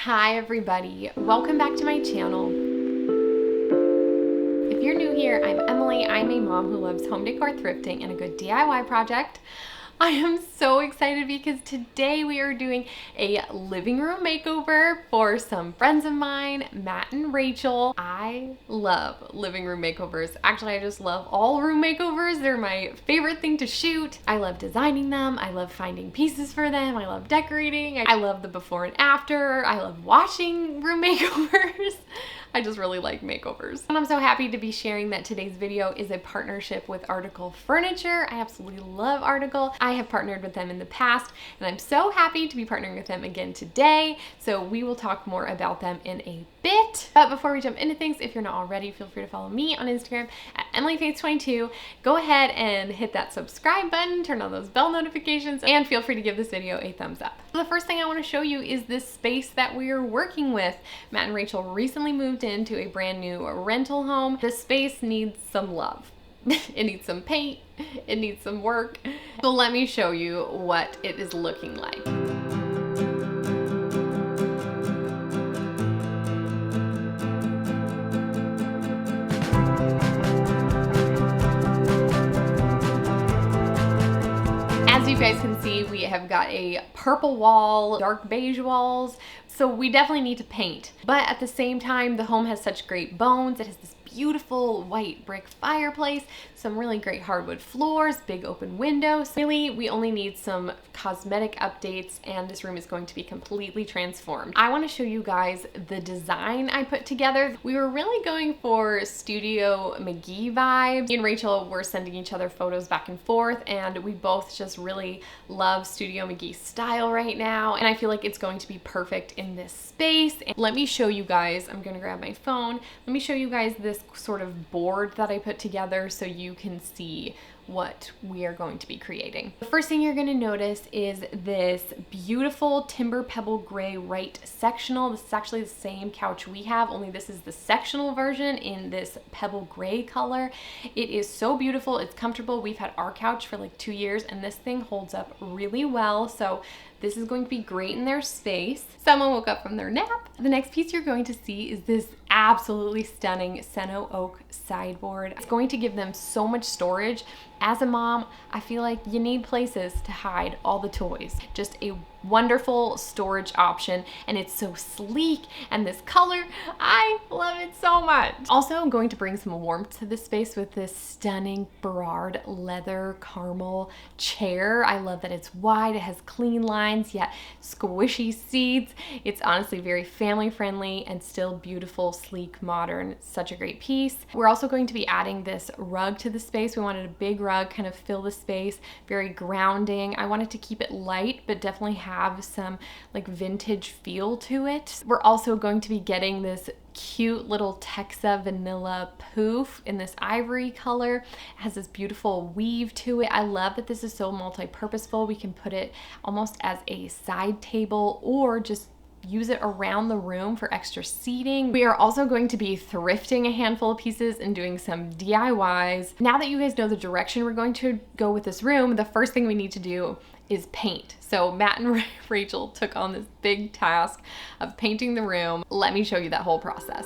Hi everybody, welcome back to my channel. If you're new here, I'm Emily. I'm a mom who loves home decor, thrifting, and a good DIY project. I am so excited because today we are doing a living room makeover for some friends of mine, Matt and Rachel. I love living room makeovers. Actually, I just love all room makeovers. They're my favorite thing to shoot. I love designing them. I love finding pieces for them. I love decorating. I love the before and after. I love watching room makeovers. I just really like makeovers. And I'm so happy to be sharing that today's video is a partnership with Article Furniture. I absolutely love Article. I have partnered with them in the past, and I'm so happy to be partnering with them again today. So we will talk more about them in a bit. But before we jump into things, if you're not already, feel free to follow me on Instagram at EmilyFaith22. Go ahead and hit that subscribe button, turn on those bell notifications, and feel free to give this video a thumbs up. So the first thing I want to show you is this space that we are working with. Matt and Rachel recently moved into a brand new rental home. This space needs some love. It needs some paint, it needs some work. So let me show you what it is looking like. As you guys can see, we have got a purple wall, dark beige walls, so we definitely need to paint. But at the same time, the home has such great bones. It has this beautiful white brick fireplace, some really great hardwood floors, big open windows. Really, we only need some cosmetic updates and this room is going to be completely transformed. I want to show you guys the design I put together. We were really going for Studio McGee vibes. Me and Rachel were sending each other photos back and forth, and we both just really love Studio McGee style right now, and I feel like it's going to be perfect in this space. And let me show you guys, I'm gonna grab my phone, let me show you guys this sort of board that I put together so you can see what we are going to be creating. The first thing you're going to notice is this beautiful timber pebble gray right sectional. This is actually the same couch we have, only this is the sectional version in this pebble gray color. It is so beautiful, it's comfortable. We've had our couch for like 2 years and this thing holds up really well, so this is going to be great in their space. Someone woke up from their nap. The next piece you're going to see is this absolutely stunning Seno oak sideboard. It's going to give them so much storage. As a mom, I feel like you need places to hide all the toys. Just a wonderful storage option, and it's so sleek, and this color, I love it so much. Also, I'm going to bring some warmth to this space with this stunning Berard leather caramel chair. I love that it's wide, it has clean lines, yet squishy seats. It's honestly very family friendly and still beautiful, sleek, modern. It's such a great piece. We're also going to be adding this rug to the space. We wanted a big rug, kind of fill the space, very grounding. I wanted to keep it light, but definitely have some like vintage feel to it. We're also going to be getting this cute little Texa vanilla poof in this ivory color. It has this beautiful weave to it. I love that this is so multi-purposeful. We can put it almost as a side table or just use it around the room for extra seating. We are also going to be thrifting a handful of pieces and doing some DIYs. Now that you guys know the direction we're going to go with this room, the first thing we need to do is paint. So Matt and Rachel took on this big task of painting the room. Let me show you that whole process.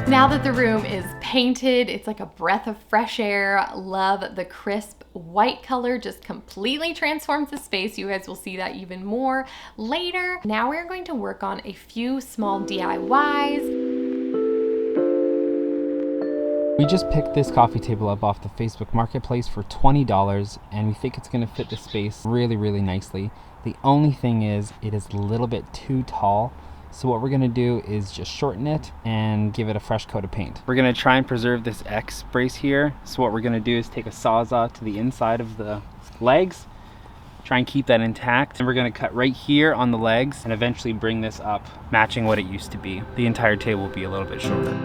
Now that the room is painted, it's like a breath of fresh air. Love the crisp white color, just completely transforms the space. You guys will see that even more later. Now we're going to work on a few small DIYs. We just picked this coffee table up off the Facebook Marketplace for $20, and we think it's going to fit the space really, really nicely. The only thing is, it is a little bit too tall. So what we're gonna do is just shorten it and give it a fresh coat of paint. We're gonna try and preserve this X brace here. So what we're gonna do is take a Sawzall to the inside of the legs, try and keep that intact. And we're gonna cut right here on the legs and eventually bring this up, matching what it used to be. The entire table will be a little bit shorter.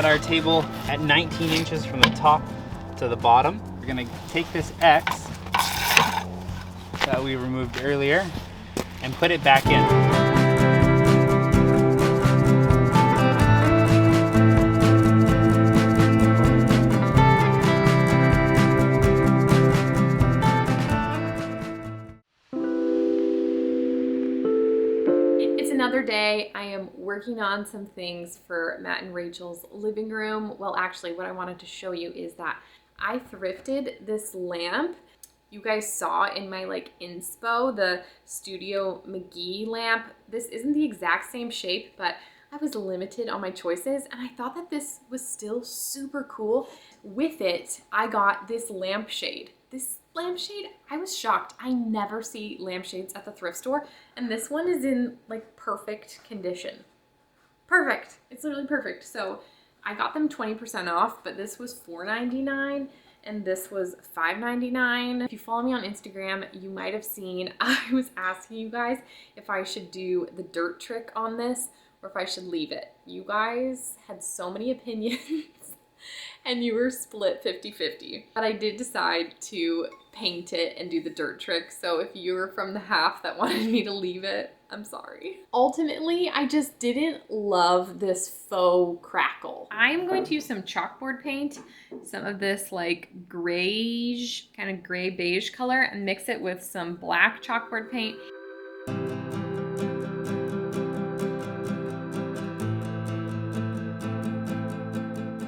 got our table at 19 inches from the top to the bottom. We're gonna take this X that we removed earlier and put it back in. Another day. I am working on some things for Matt and Rachel's living room. Well, actually, what I wanted to show you is that I thrifted this lamp. You guys saw in my inspo, the Studio McGee lamp. This isn't the exact same shape, but I was limited on my choices, and I thought that this was still super cool. With it, I got this lampshade. This lampshade, I was shocked. I never see lampshades at the thrift store, and this one is in perfect condition. Perfect. It's literally perfect. So I got them 20% off, but this was $4.99 and this was $5.99. If you follow me on Instagram, you might have seen I was asking you guys if I should do the dirt trick on this or if I should leave it. You guys had so many opinions and you were split 50-50. But I did decide to paint it and do the dirt trick. So if you were from the half that wanted me to leave it, I'm sorry. Ultimately, I just didn't love this faux crackle. I'm going to use some chalkboard paint, some of this grayish, kind of gray beige color, and mix it with some black chalkboard paint.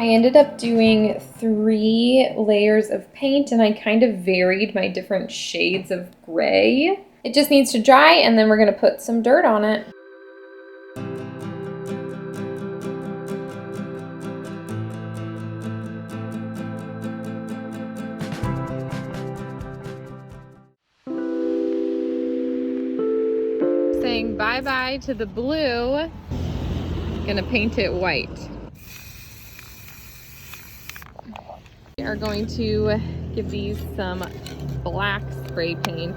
I ended up doing 3 layers of paint, and I kind of varied my different shades of gray. It just needs to dry, and then we're gonna put some dirt on it. Saying bye-bye to the blue. Gonna paint it white. We are going to give these some black spray paint.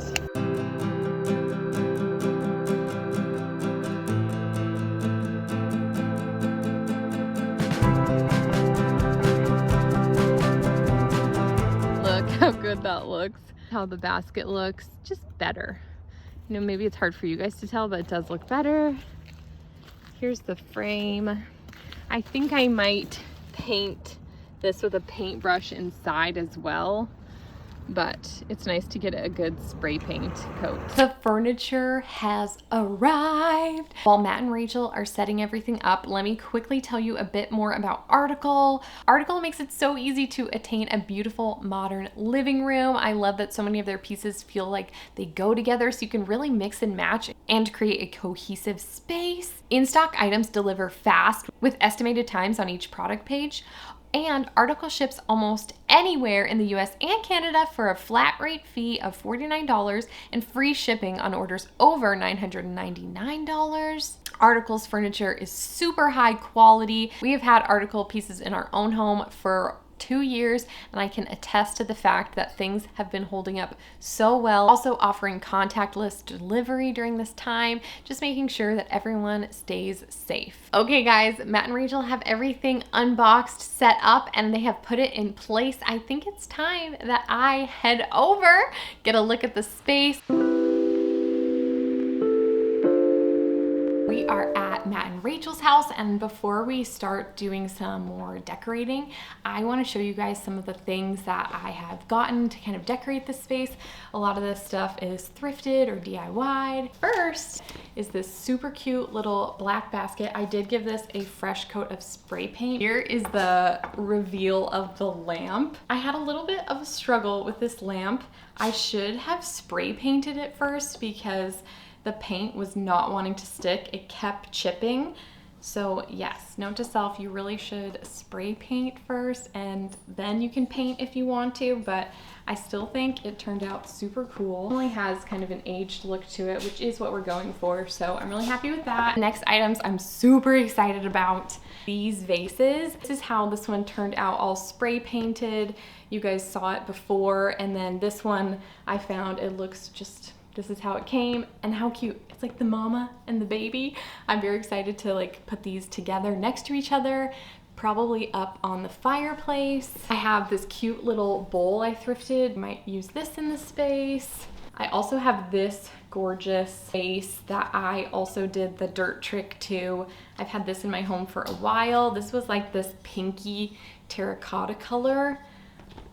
Look how good that looks. How the basket looks, just better. You know, maybe it's hard for you guys to tell, but it does look better. Here's the frame. I think I might paint this with a paintbrush inside as well, but it's nice to get a good spray paint coat. The furniture has arrived. While Matt and Rachel are setting everything up, let me quickly tell you a bit more about Article. Article makes it so easy to attain a beautiful modern living room. I love that so many of their pieces feel like they go together, so you can really mix and match and create a cohesive space. In-stock items deliver fast with estimated times on each product page. And Article ships almost anywhere in the US and Canada for a flat rate fee of $49 and free shipping on orders over $999. Article's furniture is super high quality. We have had Article pieces in our own home for 2 years, and I can attest to the fact that things have been holding up so well. Also offering contactless delivery during this time, just making sure that everyone stays safe. Okay guys, Matt and Rachel have everything unboxed, set up, and they have put it in place. I think it's time that I head over, get a look at the space. We are at Matt and Rachel's house, and before we start doing some more decorating, I want to show you guys some of the things that I have gotten to kind of decorate this space. A lot of this stuff is thrifted or DIY'd. First is this super cute little black basket. I did give this a fresh coat of spray paint. Here is the reveal of the lamp. I had a little bit of a struggle with this lamp. I should have spray painted it first because the paint was not wanting to stick. It kept chipping. So yes, note to self, you really should spray paint first and then you can paint if you want to, but I still think it turned out super cool. It only has kind of an aged look to it, which is what we're going for. So I'm really happy with that. Next items I'm super excited about. These vases. This is how this one turned out, all spray painted. You guys saw it before. And then this one I found, it looks just, this is how it came, and how cute. It's like the mama and the baby. I'm very excited to put these together next to each other. probably up on the fireplace. I have this cute little bowl I thrifted. Might use this in the space. I also have this gorgeous vase that I also did the dirt trick to. I've had this in my home for a while. This was like this pinky terracotta color.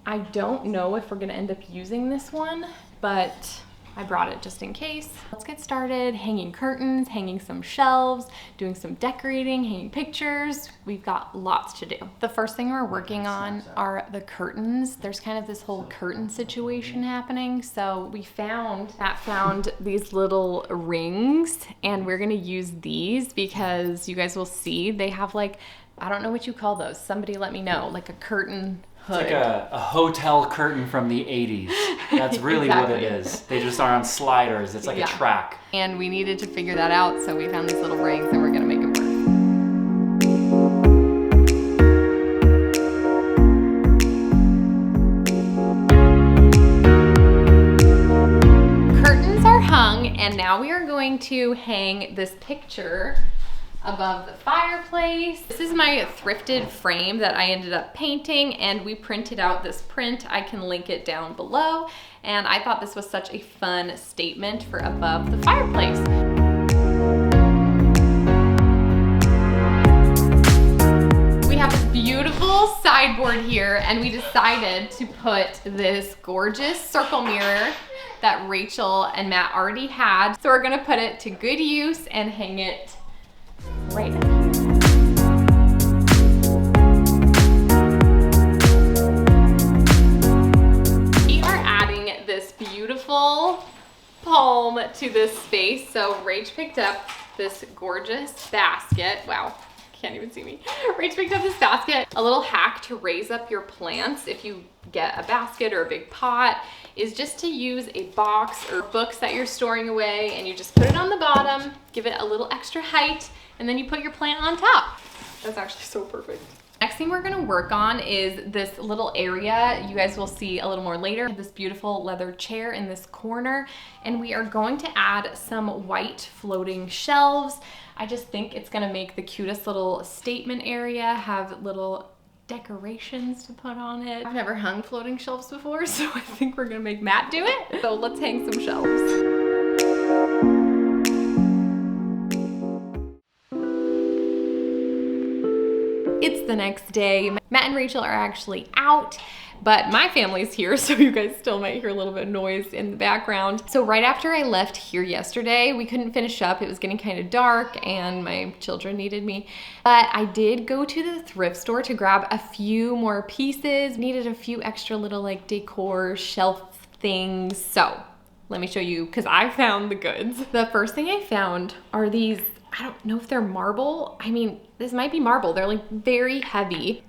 I don't know if we're gonna end up using this one, but I brought it just in case. Let's get started hanging curtains, hanging some shelves, doing some decorating, hanging pictures. We've got lots to do. The first thing we're working on are the curtains. There's kind of this whole curtain situation happening. So we found these little rings, and we're gonna use these because you guys will see they have like, I don't know what you call those. Somebody let me know, like a curtain hood. It's like a hotel curtain from the 80s. That's really exactly what it is. They just are on sliders. It's like a track. And we needed to figure that out, so we found these little rings and we're gonna make it work. Curtains are hung, and now we are going to hang this picture above the fireplace. This is my thrifted frame that I ended up painting, and we printed out this print. I can link it down below, and I thought this was such a fun statement for above the fireplace. We have this beautiful sideboard here, and we decided to put this gorgeous circle mirror that Rachel and Matt already had. So we're gonna put it to good use and hang it right now. We are adding this beautiful palm to this space. So Rach picked up this gorgeous basket. Wow, can't even see me. Rach picked up this basket. A little hack to raise up your plants if you get a basket or a big pot is just to use a box or books that you're storing away, and you just put it on the bottom, give it a little extra height, and then you put your plant on top. That's actually so perfect. Next thing we're gonna work on is this little area. You guys will see a little more later. This beautiful leather chair in this corner, and we are going to add some white floating shelves. I just think it's gonna make the cutest little statement area, have little decorations to put on it. I've never hung floating shelves before, so I think we're gonna make Matt do it. So let's hang some shelves. It's the next day. Matt and Rachel are actually out, but my family's here, so you guys still might hear a little bit of noise in the background. So right after I left here yesterday, we couldn't finish up. It was getting kind of dark and my children needed me. But I did go to the thrift store to grab a few more pieces. Needed a few extra little like decor shelf things. So let me show you, because I found the goods. The first thing I found are these, I don't know if they're marble. I mean, this might be marble. They're like very heavy.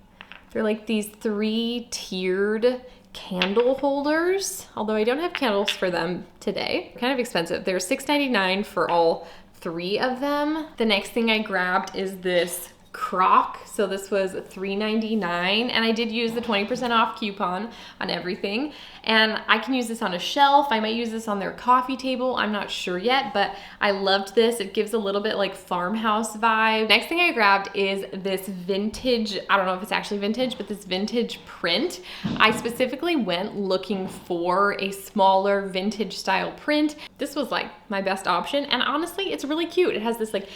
They're like these 3-tiered candle holders, although I don't have candles for them today. Kind of expensive. They're $6.99 for all 3 of them. The next thing I grabbed is this crock. So this was $3.99, and I did use the 20% off coupon on everything. And I can use this on a shelf. I might use this on their coffee table. I'm not sure yet, but I loved this. It gives a little bit like farmhouse vibe. Next thing I grabbed is this vintage, I don't know if it's actually vintage, but this vintage print. I specifically went looking for a smaller vintage style print. This was like my best option, and honestly, it's really cute. It has this like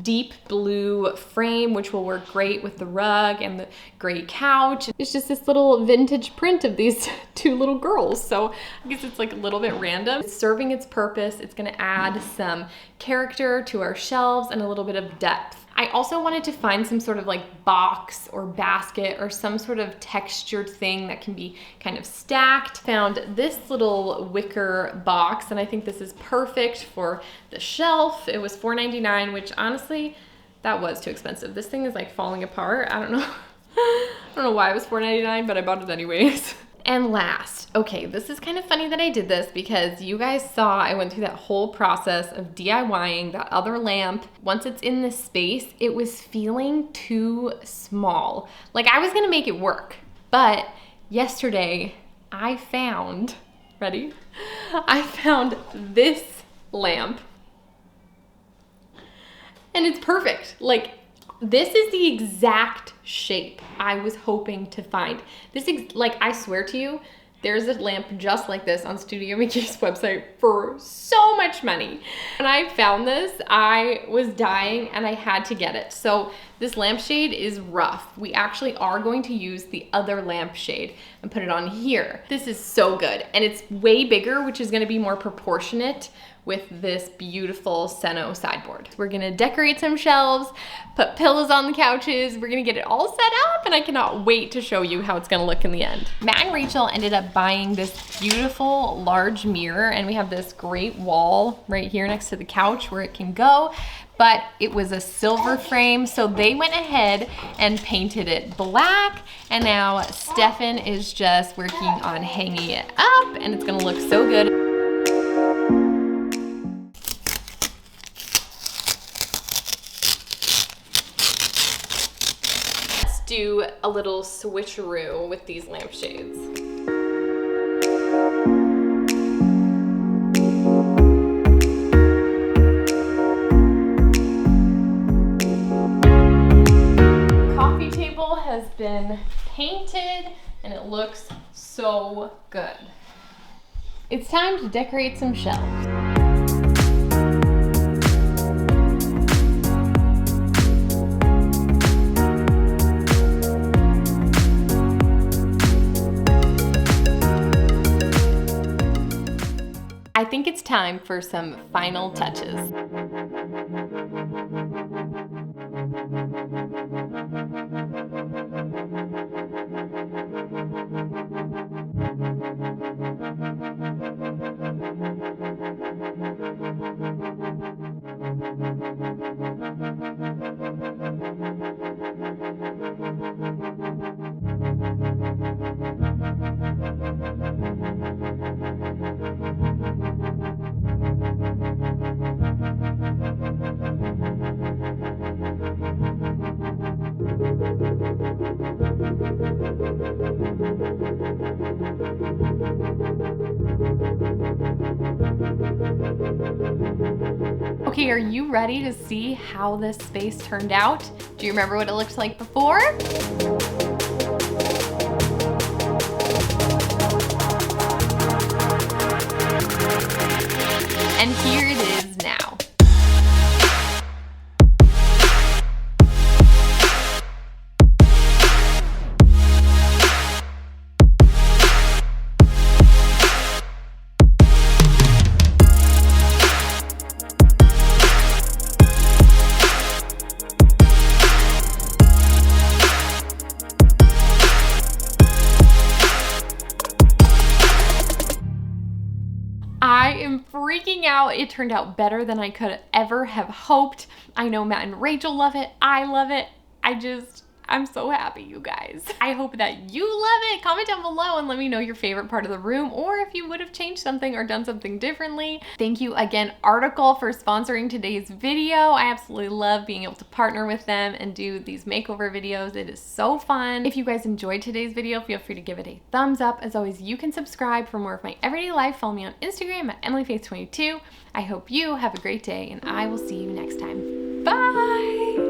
deep blue frame, which will work great with the rug and the gray couch. It's just this little vintage print of these 2 little girls. So I guess it's like a little bit random. It's serving its purpose. It's gonna add some character to our shelves and a little bit of depth. I also wanted to find some sort of like box or basket or some sort of textured thing that can be kind of stacked. Found this little wicker box, and I think this is perfect for the shelf. It was $4.99, which honestly, that was too expensive. This thing is like falling apart. I don't know. I don't know why it was $4.99, but I bought it anyways. And last, okay, this is kind of funny that I did this because you guys saw I went through that whole process of DIYing that other lamp. Once it's in this space, it was feeling too small. Like I was gonna make it work, but yesterday I found, ready? I found this lamp and it's perfect. Like This is the exact shape I was hoping to find. Like, I swear to you, there's a lamp just like this on Studio Mickey's website for so much money. When I found this, I was dying and I had to get it. So this lampshade is rough. We actually are going to use the other lampshade and put it on here. This is so good. And it's way bigger, which is gonna be more proportionate with this beautiful Seno sideboard. We're gonna decorate some shelves, put pillows on the couches, we're gonna get it all set up, and I cannot wait to show you how it's gonna look in the end. Matt and Rachel ended up buying this beautiful large mirror, and we have this great wall right here next to the couch where it can go, but it was a silver frame, so they went ahead and painted it black, and now Stefan is just working on hanging it up, and it's gonna look so good. Do a little switcheroo with these lampshades. Coffee table has been painted and it looks so good. It's time to decorate some shelves. I think it's time for some final touches. Okay, are you ready to see how this space turned out? Do you remember what it looked like before? And here it is now. I am freaking out. It turned out better than I could ever have hoped. I know Matt and Rachel love it. I love it. I'm so happy, you guys. I hope that you love it. Comment down below and let me know your favorite part of the room, or if you would have changed something or done something differently. Thank you again, Article, for sponsoring today's video. I absolutely love being able to partner with them and do these makeover videos. It is so fun. If you guys enjoyed today's video, feel free to give it a thumbs up. As always, you can subscribe for more of my everyday life. Follow me on Instagram at EmilyFaith22. I hope you have a great day, and I will see you next time. Bye!